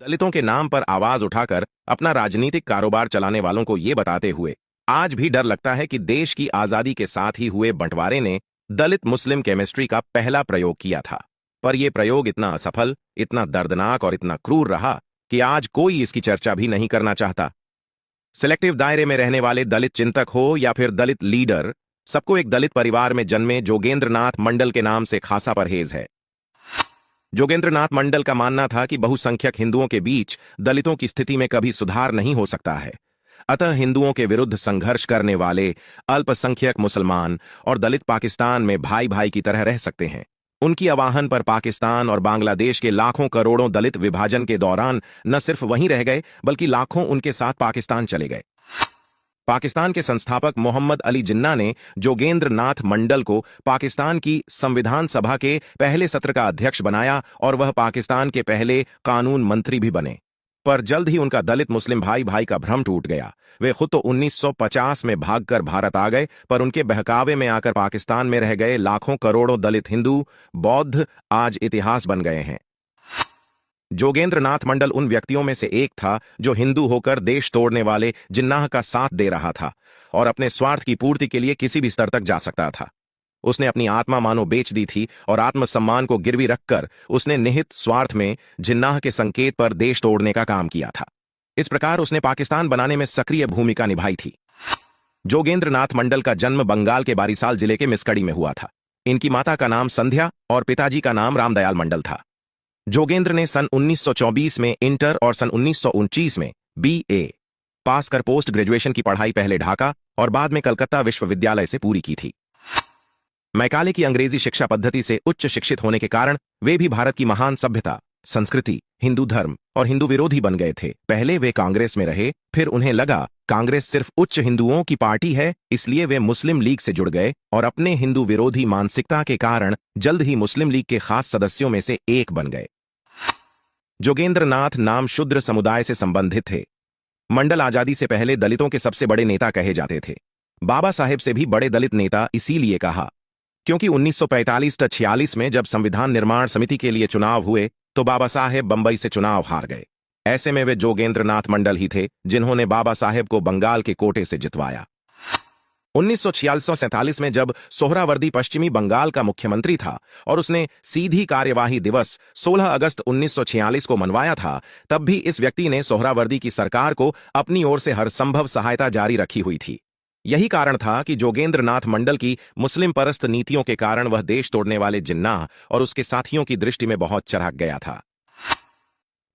दलितों के नाम पर आवाज उठाकर अपना राजनीतिक कारोबार चलाने वालों को ये बताते हुए आज भी डर लगता है कि देश की आजादी के साथ ही हुए बंटवारे ने दलित मुस्लिम केमिस्ट्री का पहला प्रयोग किया था। पर यह प्रयोग इतना असफल, इतना दर्दनाक और इतना क्रूर रहा कि आज कोई इसकी चर्चा भी नहीं करना चाहता। सिलेक्टिव दायरे में रहने वाले दलित चिंतक हो या फिर दलित लीडर, सबको एक दलित परिवार में जन्मे जोगेंद्र नाथ मंडल के नाम से खासा परहेज है। जोगेंद्र नाथ मंडल का मानना था कि बहुसंख्यक हिंदुओं के बीच दलितों की स्थिति में कभी सुधार नहीं हो सकता है, अतः हिंदुओं के विरुद्ध संघर्ष करने वाले अल्पसंख्यक मुसलमान और दलित पाकिस्तान में भाई भाई की तरह रह सकते हैं। उनकी आवाहन पर पाकिस्तान और बांग्लादेश के लाखों करोड़ों दलित विभाजन के दौरान न सिर्फ वहीं रह गए बल्कि लाखों उनके साथ पाकिस्तान चले गए। पाकिस्तान के संस्थापक मोहम्मद अली जिन्ना ने जोगेंद्र नाथ मंडल को पाकिस्तान की संविधान सभा के पहले सत्र का अध्यक्ष बनाया और वह पाकिस्तान के पहले कानून मंत्री भी बने। पर जल्द ही उनका दलित मुस्लिम भाई भाई का भ्रम टूट गया। वे खुद तो 1950 में भागकर भारत आ गए, पर उनके बहकावे में आकर पाकिस्तान में रह गए लाखों करोड़ों दलित हिंदू बौद्ध आज इतिहास बन गए हैं। जोगेंद्र नाथ मंडल उन व्यक्तियों में से एक था जो हिंदू होकर देश तोड़ने वाले जिन्नाह का साथ दे रहा था और अपने स्वार्थ की पूर्ति के लिए किसी भी स्तर तक जा सकता था। उसने अपनी आत्मा मानो बेच दी थी और आत्मसम्मान को गिरवी रखकर उसने निहित स्वार्थ में जिन्नाह के संकेत पर देश तोड़ने का काम किया था। इस प्रकार उसने पाकिस्तान बनाने में सक्रिय भूमिका निभाई थी। जोगेंद्र नाथ मंडल का जन्म बंगाल के बारिसाल जिले के मिसकड़ी में हुआ था। इनकी माता का नाम संध्या और पिताजी का नाम रामदयाल मंडल था। जोगेंद्र ने सन 1924 में इंटर और सन 1929 में BA पास कर पोस्ट ग्रेजुएशन की पढ़ाई पहले ढाका और बाद में कलकत्ता विश्वविद्यालय से पूरी की थी। मैकाले की अंग्रेजी शिक्षा पद्धति से उच्च शिक्षित होने के कारण वे भी भारत की महान सभ्यता, संस्कृति, हिंदू धर्म और हिंदू विरोधी बन गए थे। पहले वे कांग्रेस में रहे, फिर उन्हें लगा कांग्रेस सिर्फ उच्च हिंदुओं की पार्टी है, इसलिए वे मुस्लिम लीग से जुड़ गए और अपने हिंदू विरोधी मानसिकता के कारण जल्द ही मुस्लिम लीग के खास सदस्यों में से एक बन गए। जोगेंद्र नाथ नाम शूद्र समुदाय से संबंधित थे। मंडल आजादी से पहले दलितों के सबसे बड़े नेता कहे जाते थे। बाबा साहेब से भी बड़े दलित नेता इसीलिए कहा क्योंकि 1945-46 में जब संविधान निर्माण समिति के लिए चुनाव हुए तो बाबा साहेब बंबई से चुनाव हार गए। ऐसे में वे जोगेंद्र नाथ मंडल ही थे जिन्होंने बाबा साहेब को बंगाल के कोटे से जितवाया। 1946-47 में जब सोहरावर्दी पश्चिमी बंगाल का मुख्यमंत्री था और उसने सीधी कार्यवाही दिवस 16 अगस्त 1946 को मनवाया था, तब भी इस व्यक्ति ने सोहरावर्दी की सरकार को अपनी ओर से हर संभव सहायता जारी रखी हुई थी। यही कारण था कि जोगेंद्र नाथ मंडल की मुस्लिम परस्त नीतियों के कारण वह देश तोड़ने वाले जिन्नाह और उसके साथियों की दृष्टि में बहुत चरक गया था।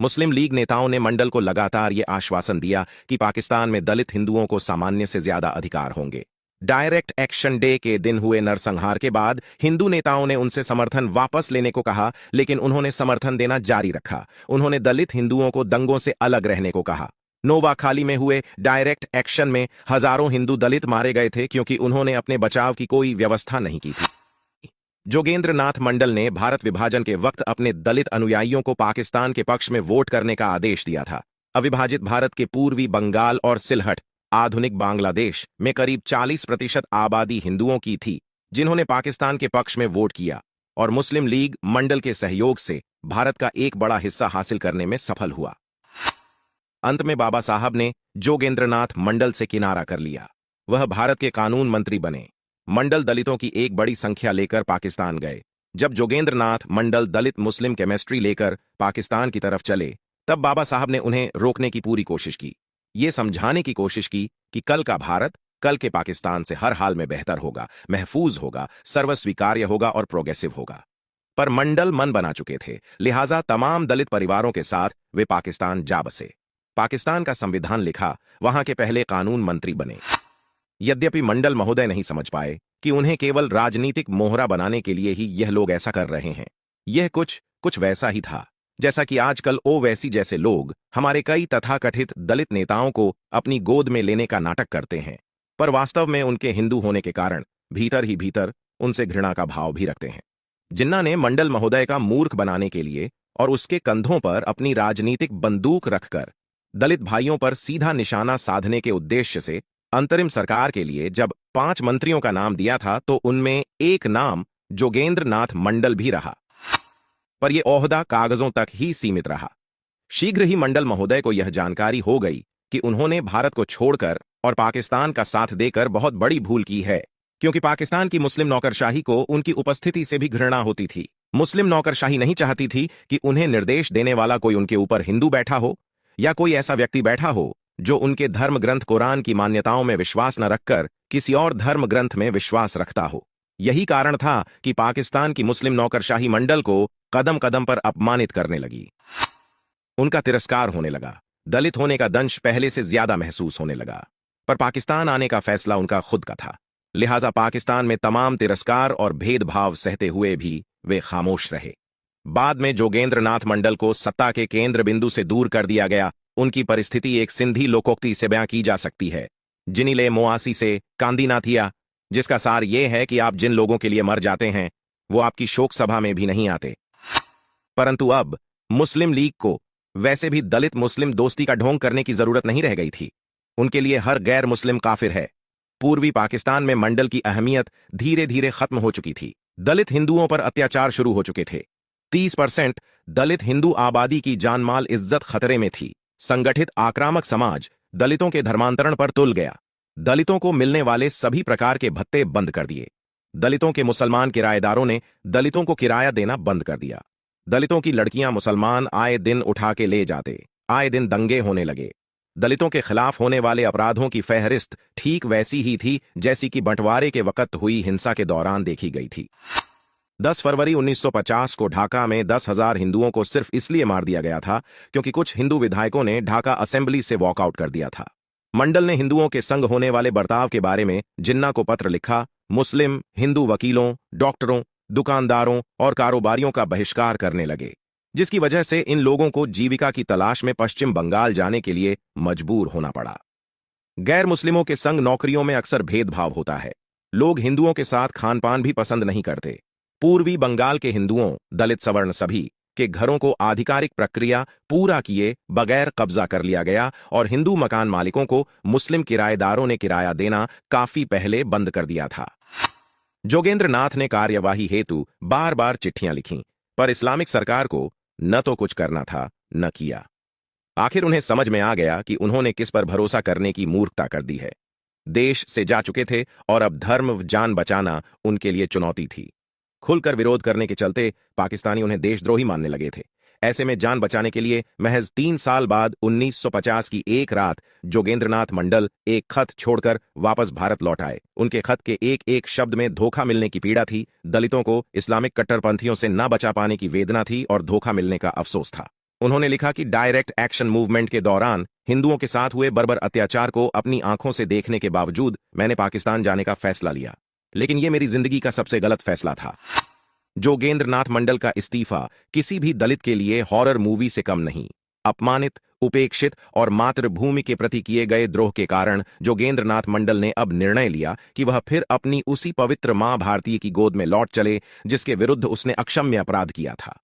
मुस्लिम लीग नेताओं ने मंडल को लगातार ये आश्वासन दिया कि पाकिस्तान में दलित हिंदुओं को सामान्य से ज्यादा अधिकार होंगे। डायरेक्ट एक्शन डे के दिन हुए नरसंहार के बाद हिंदू नेताओं ने उनसे समर्थन वापस लेने को कहा, लेकिन उन्होंने समर्थन देना जारी रखा। उन्होंने दलित हिंदुओं को दंगों से अलग रहने को कहा। नोवाखाली में हुए डायरेक्ट एक्शन में हजारों हिंदू दलित मारे गए थे क्योंकि उन्होंने अपने बचाव की कोई व्यवस्था नहीं की थी। जोगेंद्र नाथ मंडल ने भारत विभाजन के वक्त अपने दलित अनुयायियों को पाकिस्तान के पक्ष में वोट करने का आदेश दिया था। अविभाजित भारत के पूर्वी बंगाल और सिलहट, आधुनिक बांग्लादेश में करीब 40% आबादी हिंदुओं की थी जिन्होंने पाकिस्तान के पक्ष में वोट किया और मुस्लिम लीग मंडल के सहयोग से भारत का एक बड़ा हिस्सा हासिल करने में सफल हुआ। अंत में बाबा साहब ने जोगेंद्र नाथ मंडल से किनारा कर लिया। वह भारत के कानून मंत्री बने। मंडल दलितों की एक बड़ी संख्या लेकर पाकिस्तान गए। जब जोगेंद्र नाथ मंडल दलित मुस्लिम केमिस्ट्री लेकर पाकिस्तान की तरफ चले, तब बाबा साहब ने उन्हें रोकने की पूरी कोशिश की। ये समझाने की कोशिश की कि कल का भारत कल के पाकिस्तान से हर हाल में बेहतर होगा, महफूज होगा, सर्वस्वीकार्य होगा और प्रोग्रेसिव होगा। पर मंडल मन बना चुके थे, लिहाजा तमाम दलित परिवारों के साथ वे पाकिस्तान जा बसे। पाकिस्तान का संविधान लिखा, वहां के पहले कानून मंत्री बने। यद्यपि मंडल महोदय नहीं समझ पाए कि उन्हें केवल राजनीतिक मोहरा बनाने के लिए ही यह लोग ऐसा कर रहे हैं। यह कुछ वैसा ही था जैसा कि आजकल ओवैसी जैसे लोग हमारे कई तथाकथित दलित नेताओं को अपनी गोद में लेने का नाटक करते हैं, पर वास्तव में उनके हिंदू होने के कारण भीतर ही भीतर उनसे घृणा का भाव भी रखते हैं। जिन्ना ने मंडल महोदय का मूर्ख बनाने के लिए और उसके कंधों पर अपनी राजनीतिक बंदूक रखकर दलित भाइयों पर सीधा निशाना साधने के उद्देश्य से अंतरिम सरकार के लिए जब 5 मंत्रियों का नाम दिया था तो उनमें एक नाम जोगेंद्र नाथ मंडल भी रहा, पर यह ओहदा कागजों तक ही सीमित रहा। शीघ्र ही मंडल महोदय को यह जानकारी हो गई कि उन्होंने भारत को छोड़कर और पाकिस्तान का साथ देकर बहुत बड़ी भूल की है, क्योंकि पाकिस्तान की मुस्लिम नौकरशाही को उनकी उपस्थिति से भी घृणा होती थी। मुस्लिम नौकरशाही नहीं चाहती थी कि उन्हें निर्देश देने वाला कोई उनके ऊपर हिंदू बैठा हो या कोई ऐसा व्यक्ति बैठा हो जो उनके धर्म ग्रंथ कुरान की मान्यताओं में विश्वास न रखकर किसी और धर्म ग्रंथ में विश्वास रखता हो। यही कारण था कि पाकिस्तान की मुस्लिम नौकरशाही मंडल को कदम कदम पर अपमानित करने लगी। उनका तिरस्कार होने लगा। दलित होने का दंश पहले से ज्यादा महसूस होने लगा। पर पाकिस्तान आने का फैसला उनका खुद का था, लिहाजा पाकिस्तान में तमाम तिरस्कार और भेदभाव सहते हुए भी वे खामोश रहे। बाद में जोगेंद्र नाथ मंडल को सत्ता के केंद्र बिंदु से दूर कर दिया गया। उनकी परिस्थिति एक सिंधी लोकोक्ति से बयां की जा सकती है, जिनिले मोआसी से कांदी ना थिया, जिसका सार यह है कि आप जिन लोगों के लिए मर जाते हैं वो आपकी शोक सभा में भी नहीं आते। परंतु अब मुस्लिम लीग को वैसे भी दलित मुस्लिम दोस्ती का ढोंग करने की जरूरत नहीं रह गई थी। उनके लिए हर गैर मुस्लिम काफिर है। पूर्वी पाकिस्तान में मंडल की अहमियत धीरे धीरे खत्म हो चुकी थी। दलित हिंदुओं पर अत्याचार शुरू हो चुके थे। 30% दलित हिंदू आबादी की जानमाल इज्जत खतरे में थी। संगठित आक्रामक समाज दलितों के धर्मांतरण पर तुल गया। दलितों को मिलने वाले सभी प्रकार के भत्ते बंद कर दिए। दलितों के मुसलमान किराएदारों ने दलितों को किराया देना बंद कर दिया। दलितों की लड़कियां मुसलमान आए दिन उठा के ले जाते। आए दिन दंगे होने लगे। दलितों के खिलाफ होने वाले अपराधों की फहरिस्त ठीक वैसी ही थी जैसी कि बंटवारे के वक्त हुई हिंसा के दौरान देखी गई थी। 10 फरवरी 1950 को ढाका में 10,000 हिंदुओं को सिर्फ इसलिए मार दिया गया था क्योंकि कुछ हिंदू विधायकों ने ढाका असेंबली से वॉकआउट कर दिया था। मंडल ने हिंदुओं के संग होने वाले बर्ताव के बारे में जिन्ना को पत्र लिखा। मुस्लिम हिंदू वकीलों, डॉक्टरों, दुकानदारों और कारोबारियों का बहिष्कार करने लगे, जिसकी वजह से इन लोगों को जीविका की तलाश में पश्चिम बंगाल जाने के लिए मजबूर होना पड़ा। गैर मुस्लिमों के संग नौकरियों में अक्सर भेदभाव होता है। लोग हिंदुओं के साथ खानपान भी पसंद नहीं करते। पूर्वी बंगाल के हिंदुओं, दलित सवर्ण सभी के घरों को आधिकारिक प्रक्रिया पूरा किए बगैर कब्जा कर लिया गया और हिंदू मकान मालिकों को मुस्लिम किराएदारों ने किराया देना काफी पहले बंद कर दिया था। जोगेंद्र नाथ ने कार्यवाही हेतु बार बार चिट्ठियां लिखीं, पर इस्लामिक सरकार को न तो कुछ करना था न किया। आखिर उन्हें समझ में आ गया कि उन्होंने किस पर भरोसा करने की मूर्खता कर दी है। देश से जा चुके थे और अब धर्म जान बचाना उनके लिए चुनौती थी। खुलकर विरोध करने के चलते पाकिस्तानी उन्हें देशद्रोही मानने लगे थे। ऐसे में जान बचाने के लिए महज 3 साल बाद 1950 की एक रात जोगेंद्रनाथ मंडल एक खत छोड़कर वापस भारत लौट आए। उनके खत के एक एक शब्द में धोखा मिलने की पीड़ा थी, दलितों को इस्लामिक कट्टरपंथियों से न बचा पाने की वेदना थी और धोखा मिलने का अफसोस था। उन्होंने लिखा कि डायरेक्ट एक्शन मूवमेंट के दौरान हिंदुओं के साथ हुए बर्बर अत्याचार को अपनी आंखों से देखने के बावजूद मैंने पाकिस्तान जाने का फैसला लिया, लेकिन यह मेरी जिंदगी का सबसे गलत फैसला था। जोगेंद्रनाथ मंडल का इस्तीफा किसी भी दलित के लिए हॉरर मूवी से कम नहीं। अपमानित, उपेक्षित और मातृभूमि के प्रति किए गए द्रोह के कारण जोगेंद्रनाथ मंडल ने अब निर्णय लिया कि वह फिर अपनी उसी पवित्र मां भारतीय की गोद में लौट चले जिसके विरुद्ध उसने अक्षम्य अपराध किया था।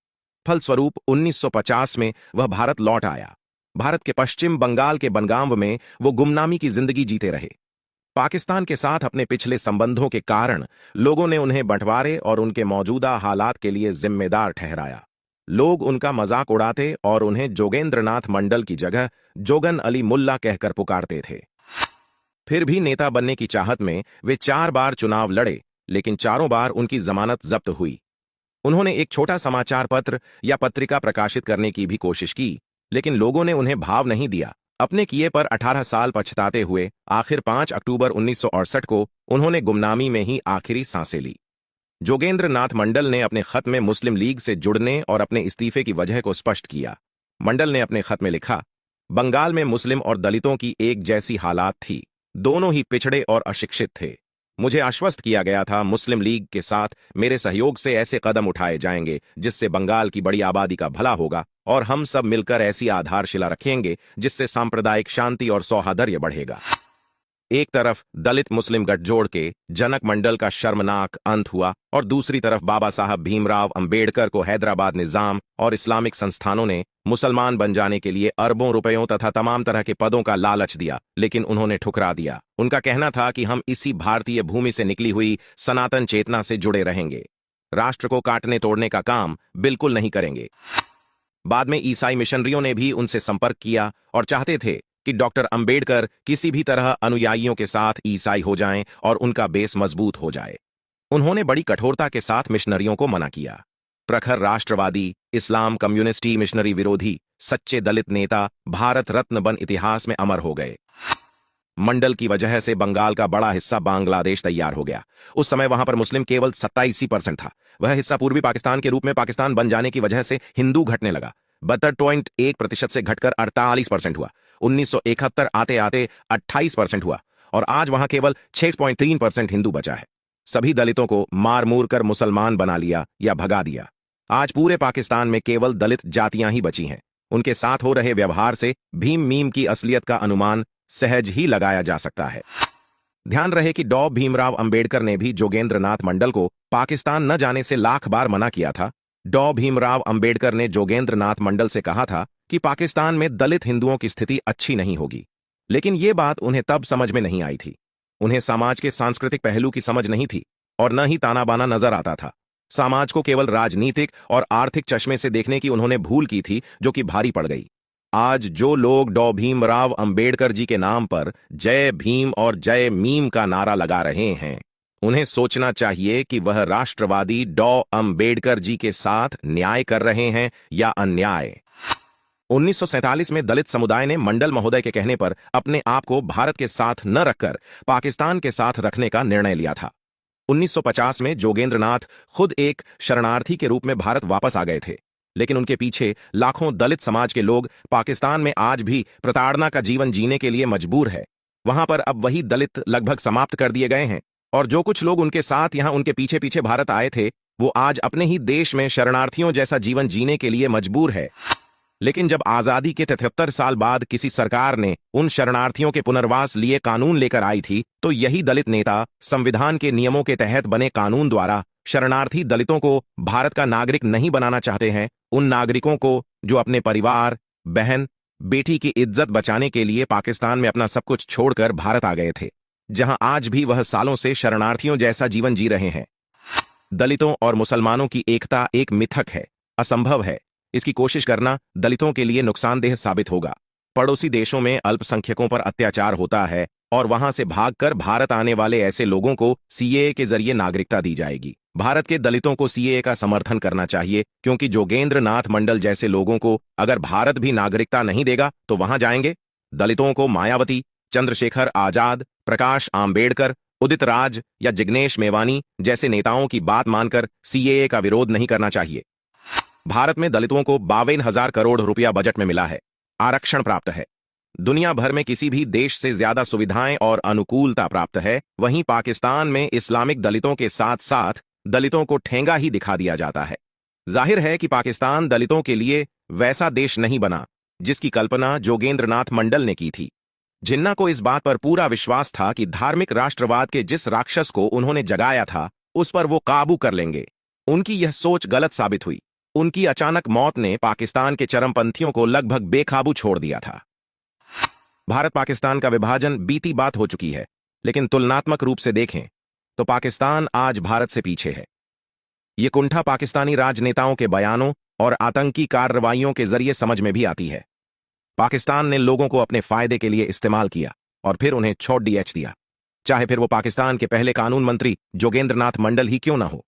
फलस्वरूप 1950 में वह भारत लौट आया। भारत के पश्चिम बंगाल के बनगांव में वो गुमनामी की जिंदगी जीते रहे। पाकिस्तान के साथ अपने पिछले संबंधों के कारण लोगों ने उन्हें बंटवारे और उनके मौजूदा हालात के लिए जिम्मेदार ठहराया। लोग उनका मजाक उड़ाते और उन्हें जोगेंद्रनाथ मंडल की जगह जोगन अली मुल्ला कहकर पुकारते थे। फिर भी नेता बनने की चाहत में वे 4 बार चुनाव लड़े, लेकिन चारों बार उनकी जमानत जब्त हुई। उन्होंने एक छोटा समाचार पत्र या पत्रिका प्रकाशित करने की भी कोशिश की, लेकिन लोगों ने उन्हें भाव नहीं दिया। अपने किए पर 18 साल पछताते हुए आखिर 5 अक्टूबर 1968 को उन्होंने गुमनामी में ही आखिरी सांसें ली। जोगेंद्रनाथ मंडल ने अपने खत में मुस्लिम लीग से जुड़ने और अपने इस्तीफे की वजह को स्पष्ट किया। मंडल ने अपने खत में लिखा, बंगाल में मुस्लिम और दलितों की एक जैसी हालात थी। दोनों ही पिछड़े और अशिक्षित थे। मुझे आश्वस्त किया गया था मुस्लिम लीग के साथ मेरे सहयोग से ऐसे कदम उठाए जाएंगे जिससे बंगाल की बड़ी आबादी का भला होगा और हम सब मिलकर ऐसी आधारशिला रखेंगे जिससे सांप्रदायिक शांति और सौहार्द बढ़ेगा। एक तरफ दलित मुस्लिम गठजोड़ के जनक मंडल का शर्मनाक अंत हुआ और दूसरी तरफ बाबा साहब भीमराव अंबेडकर को हैदराबाद निजाम और इस्लामिक संस्थानों ने मुसलमान बन जाने के लिए अरबों रुपयों तथा तमाम तरह के पदों का लालच दिया, लेकिन उन्होंने ठुकरा दिया। उनका कहना था कि हम इसी भारतीय भूमि से निकली हुई सनातन चेतना से जुड़े रहेंगे, राष्ट्र को काटने तोड़ने का काम बिल्कुल नहीं करेंगे। बाद में ईसाई मिशनरियों ने भी उनसे संपर्क किया और चाहते थे कि डॉक्टर अंबेडकर किसी भी तरह अनुयायियों के साथ ईसाई हो जाएं और उनका बेस मजबूत हो जाए। उन्होंने बड़ी कठोरता के साथ मिशनरियों को मना किया। प्रखर राष्ट्रवादी, इस्लाम कम्युनिस्टी मिशनरी विरोधी, सच्चे दलित नेता भारत रत्न बन इतिहास में अमर हो गए। मंडल की वजह से बंगाल का बड़ा हिस्सा बांग्लादेश तैयार हो गया। उस समय वहां पर मुस्लिम केवल 27% था। वह हिस्सा पूर्वी पाकिस्तान के रूप में पाकिस्तान बन जाने की वजह से हिंदू घटने लगा। 72.1% से घटकर 48% हुआ। 1971 आते आते 28% हुआ और आज वहां केवल 6.3% हिंदू बचा है। सभी दलितों को मार मूर कर मुसलमान बना लिया या भगा दिया। आज पूरे पाकिस्तान में केवल दलित जातियां ही बची हैं। उनके साथ हो रहे व्यवहार से भीम मीम की असलियत का अनुमान सहज ही लगाया जा सकता है। ध्यान रहे कि डॉ भीमराव अंबेडकर ने भी जोगेंद्रनाथ मंडल को पाकिस्तान न जाने से लाख बार मना किया था। डॉ भीमराव अंबेडकर ने जोगेंद्रनाथ मंडल से कहा था कि पाकिस्तान में दलित हिंदुओं की स्थिति अच्छी नहीं होगी, लेकिन ये बात उन्हें तब समझ में नहीं आई थी। उन्हें समाज के सांस्कृतिक पहलू की समझ नहीं थी और न ही ताना बाना नजर आता था। समाज को केवल राजनीतिक और आर्थिक चश्मे से देखने की उन्होंने भूल की थी, जो कि भारी पड़ गई। आज जो लोग डॉ भीमराव अंबेडकर जी के नाम पर जय भीम और जय मीम का नारा लगा रहे हैं, उन्हें सोचना चाहिए कि वह राष्ट्रवादी डॉ अंबेडकर जी के साथ न्याय कर रहे हैं या अन्याय। 1947 में दलित समुदाय ने मंडल महोदय के कहने पर अपने आप को भारत के साथ न रखकर पाकिस्तान के साथ रखने का निर्णय लिया था। 1950 में जोगेंद्रनाथ खुद एक शरणार्थी के रूप में भारत वापस आ गए थे, लेकिन उनके पीछे लाखों दलित समाज के लोग पाकिस्तान में आज भी प्रताड़ना का जीवन जीने के लिए मजबूर है। वहां पर अब वही दलित लगभग समाप्त कर दिए गए हैं और जो कुछ लोग उनके साथ यहां उनके पीछे पीछे भारत आए थे, वो आज अपने ही देश में शरणार्थियों जैसा जीवन जीने के लिए मजबूर है। लेकिन जब आजादी के 73 साल बाद किसी सरकार ने उन शरणार्थियों के पुनर्वास लिए कानून लेकर आई थी, तो यही दलित नेता संविधान के नियमों के तहत बने कानून द्वारा शरणार्थी दलितों को भारत का नागरिक नहीं बनाना चाहते हैं। उन नागरिकों को जो अपने परिवार, बहन, बेटी की इज्जत बचाने के लिए पाकिस्तान में अपना सब कुछ छोड़कर भारत आ गए थे, जहां आज भी वह सालों से शरणार्थियों जैसा जीवन जी रहे हैं। दलितों और मुसलमानों की एकता एक मिथक है, असंभव है। इसकी कोशिश करना दलितों के लिए नुकसानदेह साबित होगा। पड़ोसी देशों में अल्पसंख्यकों पर अत्याचार होता है और वहां से भागकर भारत आने वाले ऐसे लोगों को सीएए के जरिए नागरिकता दी जाएगी। भारत के दलितों को सीएए का समर्थन करना चाहिए, क्योंकि जोगेंद्रनाथ मंडल जैसे लोगों को अगर भारत भी नागरिकता नहीं देगा तो वहां जाएंगे। दलितों को मायावती, चंद्रशेखर आजाद, प्रकाश आंबेडकर, उदित राज या जिग्नेश मेवानी जैसे नेताओं की बात मानकर सीएए का विरोध नहीं करना चाहिए। भारत में दलितों को 52,000 करोड़ रुपया बजट में मिला है, आरक्षण प्राप्त है। दुनिया भर में किसी भी देश से ज्यादा सुविधाएं और अनुकूलता प्राप्त है। वहीं पाकिस्तान में इस्लामिक दलितों के साथ साथ दलितों को ठेंगा ही दिखा दिया जाता है। जाहिर है कि पाकिस्तान दलितों के लिए वैसा देश नहीं बना जिसकी कल्पना जोगेंद्रनाथ मंडल ने की थी। जिन्ना को इस बात पर पूरा विश्वास था कि धार्मिक राष्ट्रवाद के जिस राक्षस को उन्होंने जगाया था, उस पर वो काबू कर लेंगे। उनकी यह सोच गलत साबित हुई। उनकी अचानक मौत ने पाकिस्तान के चरमपंथियों को लगभग बेकाबू छोड़ दिया था। भारत पाकिस्तान का विभाजन बीती बात हो चुकी है, लेकिन तुलनात्मक रूप से देखें तो पाकिस्तान आज भारत से पीछे है। ये कुंठा पाकिस्तानी राजनेताओं के बयानों और आतंकी कार्रवाइयों के जरिए समझ में भी आती है। पाकिस्तान ने लोगों को अपने फायदे के लिए इस्तेमाल किया और फिर उन्हें छोड़ दिया, चाहे फिर वो पाकिस्तान के पहले कानून मंत्री जोगेंद्रनाथ मंडल ही क्यों न हो।